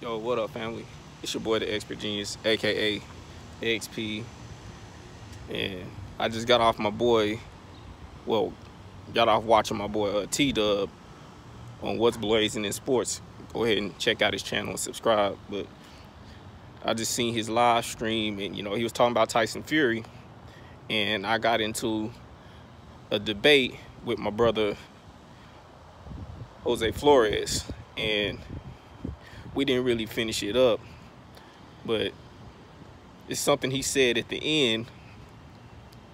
Yo, what up, family? It's your boy, the Expert Genius, aka XP, and I just got off my boy. Well, got off watching my boy T-Dub on What's Blazing in Sports. Go ahead and check out his channel and subscribe. But I just seen his live stream, and he was talking about Tyson Fury, and I got into a debate with my brother Flores, and we didn't really finish it up, but it's something he said at the end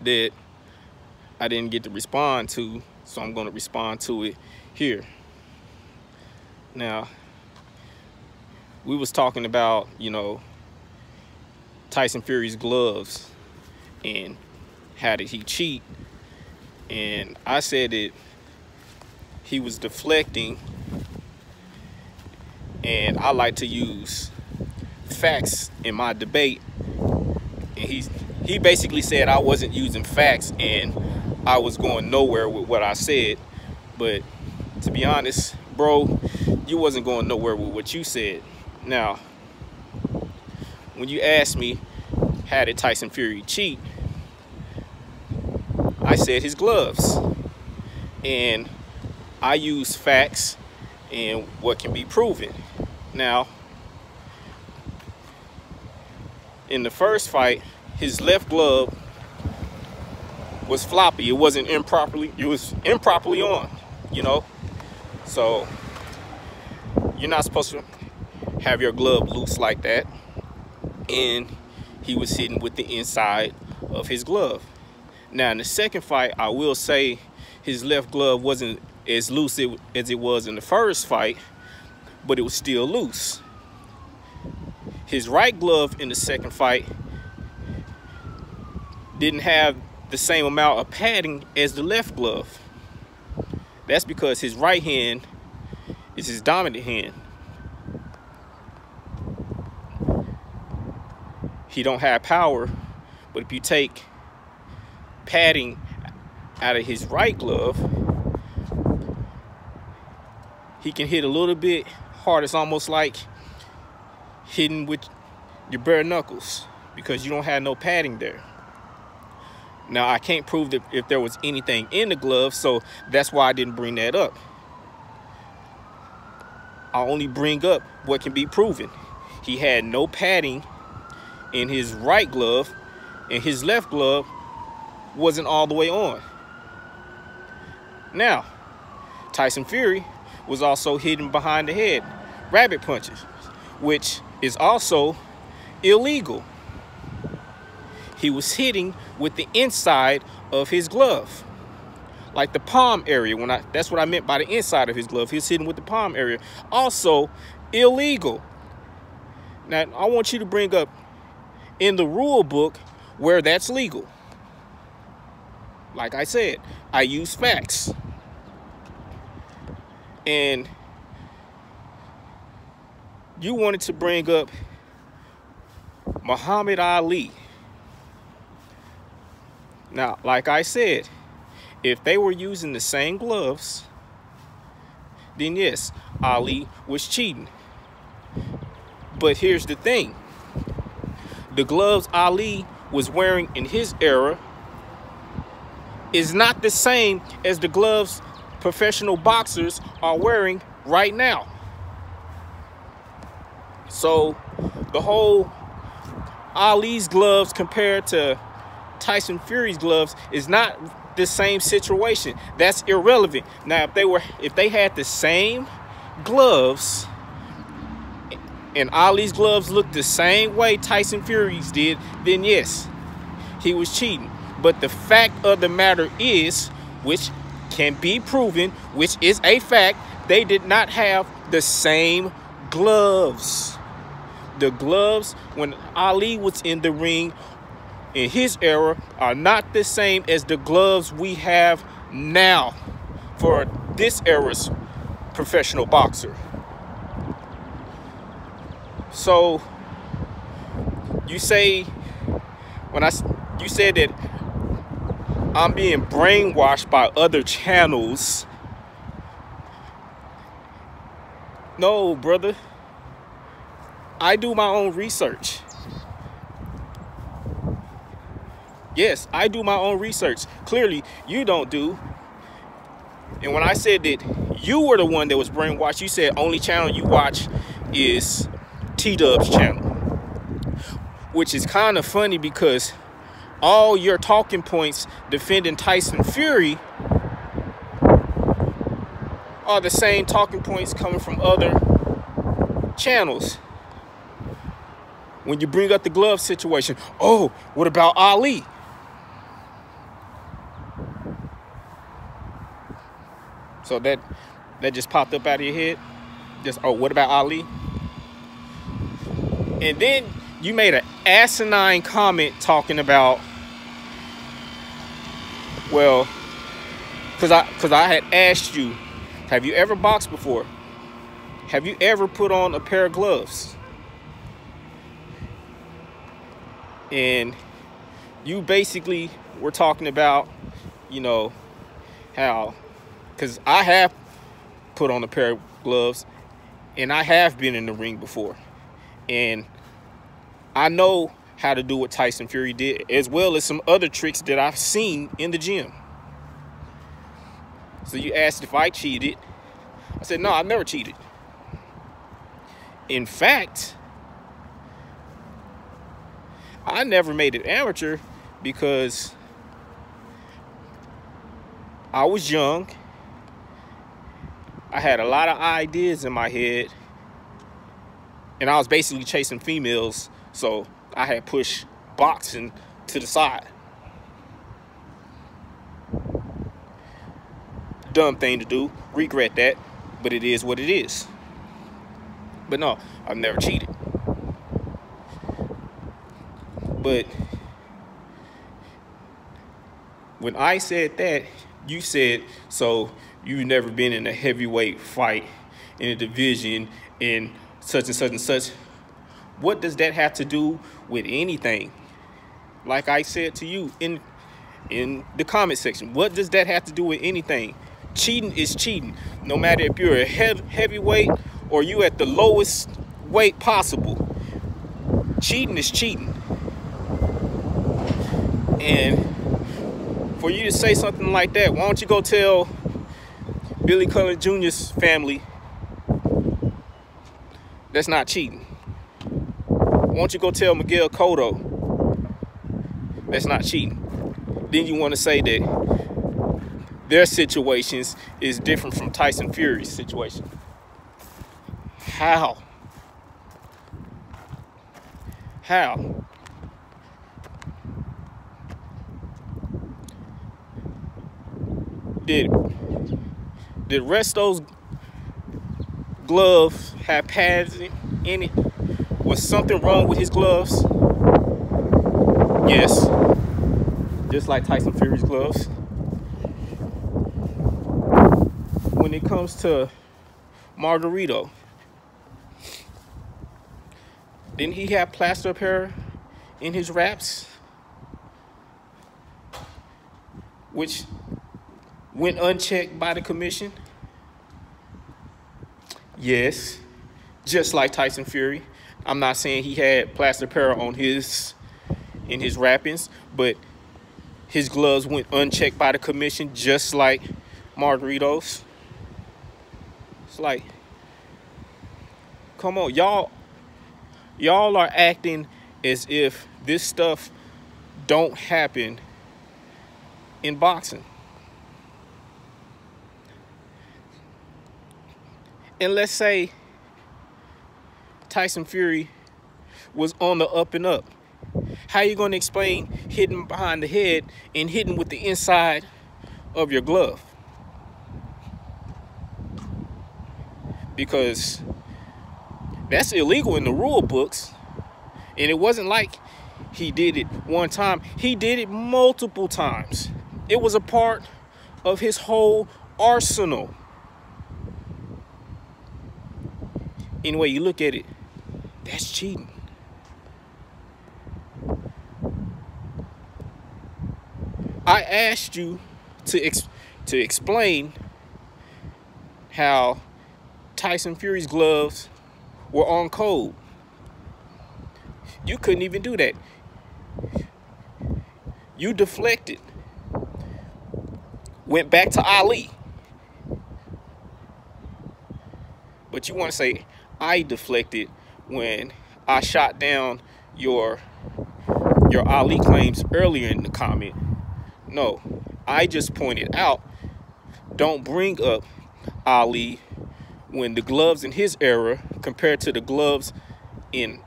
that I didn't get to respond to, so I'm going to respond to it here. Now, we was talking about, Tyson Fury's gloves and how did he cheat, and I said that he was deflecting, and I like to use facts in my debate, and he basically said I wasn't using facts and I was going nowhere with what I said. But to be honest, bro, you wasn't going nowhere with what you said. Now, when you asked me how did Tyson Fury cheat, I said his gloves, and I use facts and what can be proven. Now, in the first fight, his left glove was floppy. It was improperly on, So you're not supposed to have your glove loose like that. And he was hitting with the inside of his glove. Now, in the second fight, I will say his left glove wasn't as loose as it was in the first fight, but it was still loose. His right glove in the second fight didn't have the same amount of padding as the left glove. That's because his right hand is his dominant hand. He don't have power, but if you take padding out of his right glove, he can hit a little bit hard. It's almost like hitting with your bare knuckles because you don't have no padding there. Now, I can't prove that if there was anything in the glove, so that's why I didn't bring that up. I only bring up what can be proven. He had no padding in his right glove, and his left glove wasn't all the way on. Now, Tyson Fury was also hitting behind the head, rabbit punches, which is also illegal. He was hitting with the inside of his glove, like the palm area. That's what I meant by the inside of his glove. He was hitting with the palm area, also illegal. Now, I want you to bring up in the rule book where that's legal. Like I said, I use facts. And you wanted to bring up Muhammad Ali. Now, like I said, if they were using the same gloves, then yes, Ali was cheating. But here's the thing. The gloves Ali was wearing in his era is not the same as the gloves professional boxers are wearing right now. So the whole Ali's gloves compared to Tyson Fury's gloves is not the same situation. That's irrelevant. Now, if they had the same gloves and Ali's gloves looked the same way Tyson Fury's did, then yes, he was cheating. But the fact of the matter is, which can be proven, which is a fact, they did not have the same gloves. The gloves when Ali was in the ring in his era are not the same as the gloves we have now for this era's professional boxer. So you say, you said that I'm being brainwashed by other channels. No, brother. I do my own research. Yes, I do my own research. Clearly, you don't do. And when I said that you were the one that was brainwashed, you said only channel you watch is T-Dub's channel. Which is kind of funny because all your talking points defending Tyson Fury are the same talking points coming from other channels. When you bring up the glove situation, oh, what about Ali? So that just popped up out of your head. Just, oh, what about Ali? And then you made an asinine comment talking about, well, because I had asked you, have you ever boxed before? Have you ever put on a pair of gloves? And you basically were talking about, you know, how, because I have put on a pair of gloves and I have been in the ring before. And I know how to do what Tyson Fury did, as well as some other tricks that I've seen in the gym. So you asked if I cheated. I said, no, I never cheated. In fact, I never made it amateur because I was young. I had a lot of ideas in my head. And I was basically chasing females. So I had pushed boxing to the side. Dumb thing to do. Regret that. But it is what it is. But no, I've never cheated. But when I said that, you said, so you've never been in a heavyweight fight in a division in such and such and such. What does that have to do with anything? Like I said to you in the comment section, what does that have to do with anything? Cheating is cheating. No matter if you're a heavyweight or you at the lowest weight possible. Cheating is cheating. And for you to say something like that, why don't you go tell Billy Cullen Jr.'s family that's not cheating? Why don't you go tell Miguel Cotto that's not cheating? Then you want to say that their situations is different from Tyson Fury's situation. How? How? Did Resto's gloves have pads in it? Was something wrong with his gloves? Yes. Just like Tyson Fury's gloves. When it comes to Margarito, didn't he have plaster of hair in his wraps? Which went unchecked by the commission? Yes, just like Tyson Fury. I'm not saying he had plaster of hair on in his wrappings, but his gloves went unchecked by the commission, just like Margarito's. It's like, come on, y'all are acting as if this stuff don't happen in boxing. And let's say Tyson Fury was on the up and up. How are you going to explain hitting behind the head and hitting with the inside of your glove? Because that's illegal in the rule books. And it wasn't like he did it one time. He did it multiple times. It was a part of his whole arsenal. Any way you look at it, that's cheating. I asked you to explain how Tyson Fury's gloves were on code. You couldn't even do that. You deflected. Went back to Ali. But you want to say, I deflected when I shot down your Ali claims earlier in the comment. No, I just pointed out, don't bring up Ali when the gloves in his era compared to the gloves in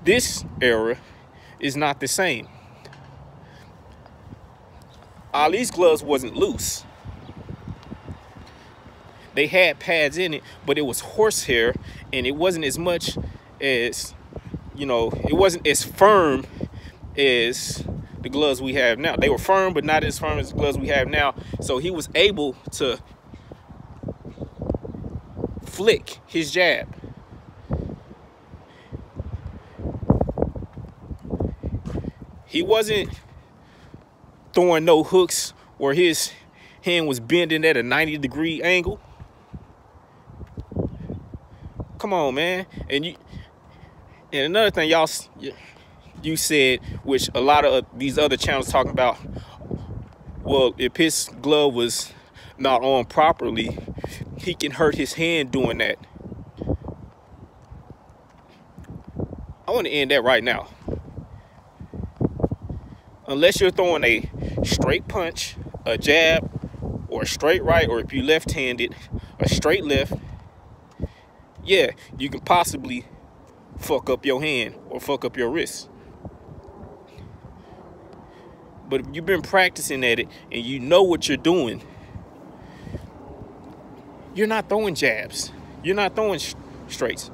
this era is not the same. Ali's gloves wasn't loose. They had pads in it, but it was horsehair, and it wasn't as much as, you know, it wasn't as firm as the gloves we have now. They were firm, but not as firm as the gloves we have now. So he was able to flick his jab. He wasn't throwing no hooks where his hand was bending at a 90-degree angle. Come on, man. And another thing you said, which a lot of these other channels talking about, well, if his glove was not on properly, he can hurt his hand doing that. I want to end that right now. Unless you're throwing a straight punch, a jab, or a straight right, or if you're left-handed, a straight left, yeah, you can possibly fuck up your hand or fuck up your wrist. But if you've been practicing at it and you know what you're doing, you're not throwing jabs. You're not throwing straights.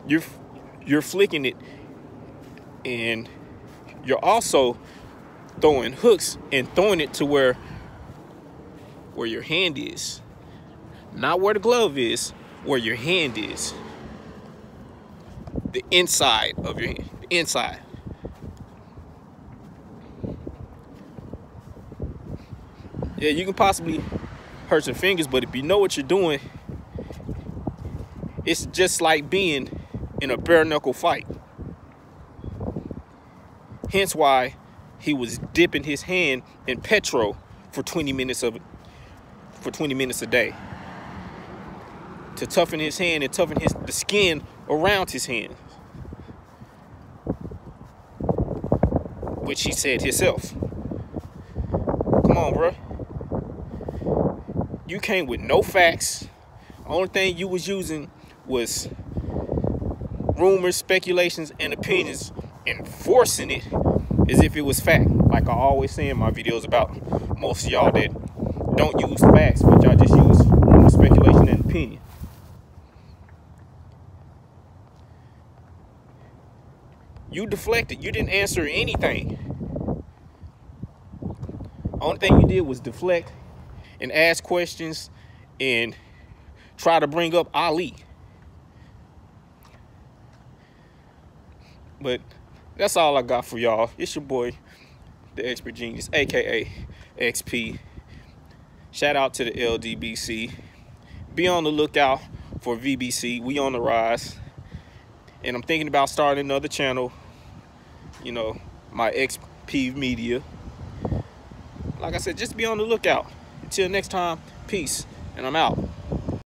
You're flicking it, and you're also throwing hooks and throwing it to where your hand is. Not where the glove is, where your hand is. The inside of your hand. The inside. Yeah, you can possibly hurt your fingers, but if you know what you're doing, it's just like being in a bare knuckle fight. Hence why he was dipping his hand in petrol for 20 minutes a day, to toughen his hand and toughen the skin around his hand, which he said himself. Come on, bro. You came with no facts. Only thing you was using was rumors, speculations, and opinions, and forcing it as if it was fact. Like I always say in my videos about most of y'all that don't use facts, but y'all just use rumor, speculation, and opinion. You deflected. You didn't answer anything. Only thing you did was deflect and ask questions and try to bring up Ali. But that's all I got for y'all. It's your boy, the Expert Genius, aka XP. Shout out to the LDBC. Be on the lookout for VBC. We on the rise. And I'm thinking about starting another channel. You know, my XP Media. Like I said, just be on the lookout. Until next time, peace. And I'm out.